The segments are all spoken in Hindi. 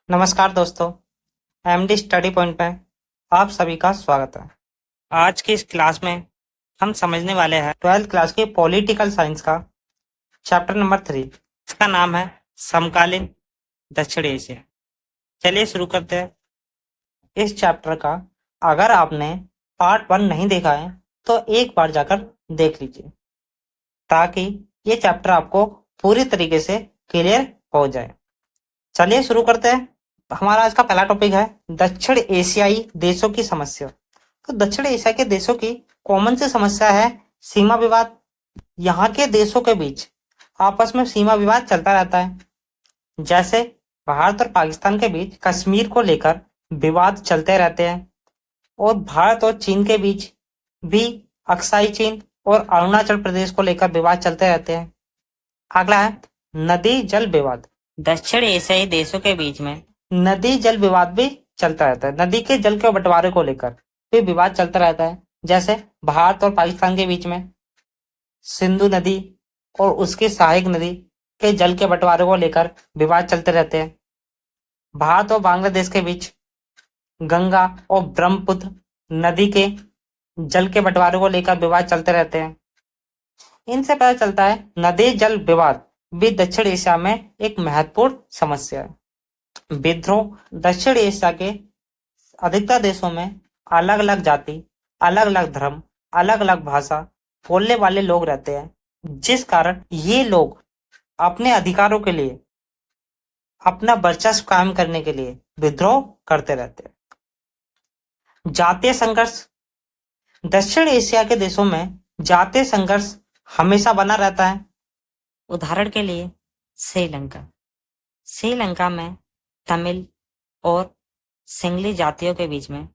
नमस्कार दोस्तों, एमडी स्टडी पॉइंट में आप सभी का स्वागत है। आज की इस क्लास में हम समझने वाले हैं 12th क्लास के पॉलिटिकल साइंस का चैप्टर नंबर 3। इसका नाम है समकालीन दक्षिण एशिया। चलिए शुरू करते हैं। इस चैप्टर का अगर आपने पार्ट 1 नहीं देखा है तो एक बार जाकर देख लीजिए, ताकि ये चैप्टर आपको पूरी तरीके से क्लियर हो जाए। चलिए शुरू करते हैं। हमारा आज का पहला टॉपिक है दक्षिण एशियाई देशों की समस्या। तो दक्षिण एशिया के देशों की कॉमन सी समस्या है सीमा विवाद। यहाँ के देशों के बीच आपस में सीमा विवाद चलता रहता है। जैसे भारत और पाकिस्तान के बीच कश्मीर को लेकर विवाद चलते रहते हैं, और भारत और चीन के बीच भी अक्साई चीन और अरुणाचल प्रदेश को लेकर विवाद चलते रहते हैं। अगला है नदी जल विवाद। दक्षिण एशियाई देशों के बीच में नदी जल विवाद भी चलता रहता है। नदी के जल के बंटवारे को लेकर भी विवाद चलता रहता है। जैसे भारत और पाकिस्तान के बीच में सिंधु नदी और उसकी सहायक नदी के जल के बंटवारे को लेकर विवाद चलते रहते हैं। भारत और बांग्लादेश के बीच गंगा और ब्रह्मपुत्र नदी के जल के बंटवारे को लेकर विवाद चलते रहते हैं। इनसे पता चलता है नदी जल विवाद भी दक्षिण एशिया में एक महत्वपूर्ण समस्या है। विद्रोह दक्षिण एशिया के अधिकतर देशों में अलग अलग जाति, अलग अलग धर्म, अलग अलग भाषा बोलने वाले लोग रहते हैं, जिस कारण ये लोग अपने अधिकारों के लिए, अपना वर्चस्व कायम करने के लिए विद्रोह करते रहते हैं। जातीय संघर्ष दक्षिण एशिया के देशों में जातीय संघर्ष हमेशा बना रहता है। उदाहरण के लिए श्रीलंका में तमिल और सिंगली जातियों के बीच में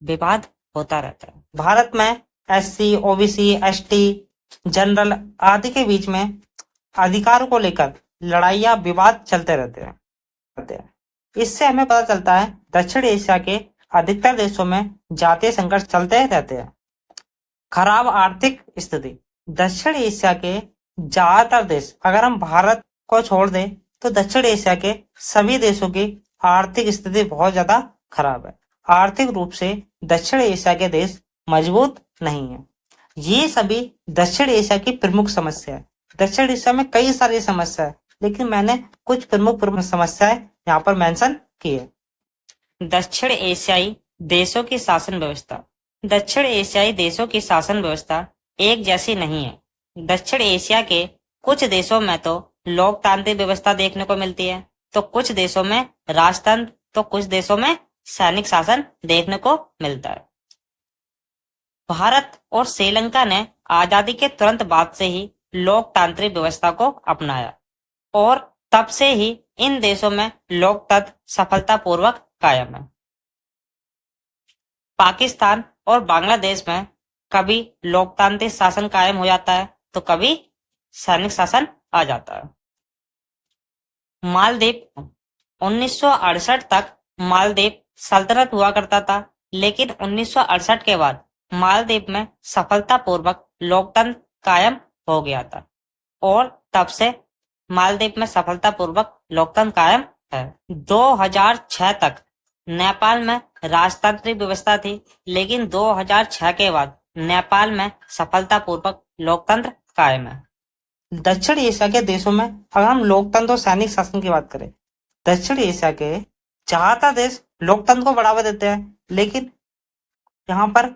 विवाद होता रहता है। भारत में एससी, ओबीसी, एसटी, जनरल आदि के बीच में अधिकारों को लेकर लड़ाइयां विवाद चलते रहते हैं। इससे हमें पता चलता है दक्षिण एशिया के अधिकतर देशों में जातीय संघर्ष चलते रहते हैं। खराब आर्थिक स्थिति दक्षिण एशिया के ज्यादातर देश, अगर हम भारत को छोड़ दें तो दक्षिण एशिया के सभी देशों की आर्थिक स्थिति बहुत ज्यादा खराब है। आर्थिक रूप से दक्षिण एशिया के देश मजबूत नहीं है। ये सभी दक्षिण एशिया की प्रमुख समस्या है। दक्षिण एशिया में कई सारी समस्या है, लेकिन मैंने कुछ प्रमुख समस्याएं यहाँ पर मेंशन की है। दक्षिण एशियाई देशों की शासन व्यवस्था। दक्षिण एशियाई देशों की शासन व्यवस्था एक जैसी नहीं है। दक्षिण एशिया के कुछ देशों में तो लोकतांत्रिक व्यवस्था देखने को मिलती है, तो कुछ देशों में राजतंत्र, तो कुछ देशों में सैनिक शासन देखने को मिलता है। भारत और श्रीलंका ने आजादी के तुरंत बाद से ही लोकतांत्रिक व्यवस्था को अपनाया, और तब से ही इन देशों में लोकतंत्र सफलतापूर्वक कायम है। पाकिस्तान और बांग्लादेश में कभी लोकतांत्रिक शासन कायम हो जाता है तो कभी सैनिक शासन आ जाता है। मालदीव 1968 तक मालदीव सल्तनत हुआ करता था, लेकिन 1968 के बाद मालदीव में सफलतापूर्वक लोकतंत्र कायम हो गया था, और तब से मालदीव में सफलतापूर्वक लोकतंत्र कायम है। 2006 तक नेपाल में राजतांत्रिक व्यवस्था थी, लेकिन 2006 के बाद नेपाल में सफलतापूर्वक लोकतंत्र कायम है। दक्षिण एशिया के देशों में अगर हम लोकतंत्र और सैनिक शासन की बात करें, दक्षिण एशिया के ज्यादातर देश लोकतंत्र को बढ़ावा देते हैं, लेकिन यहाँ पर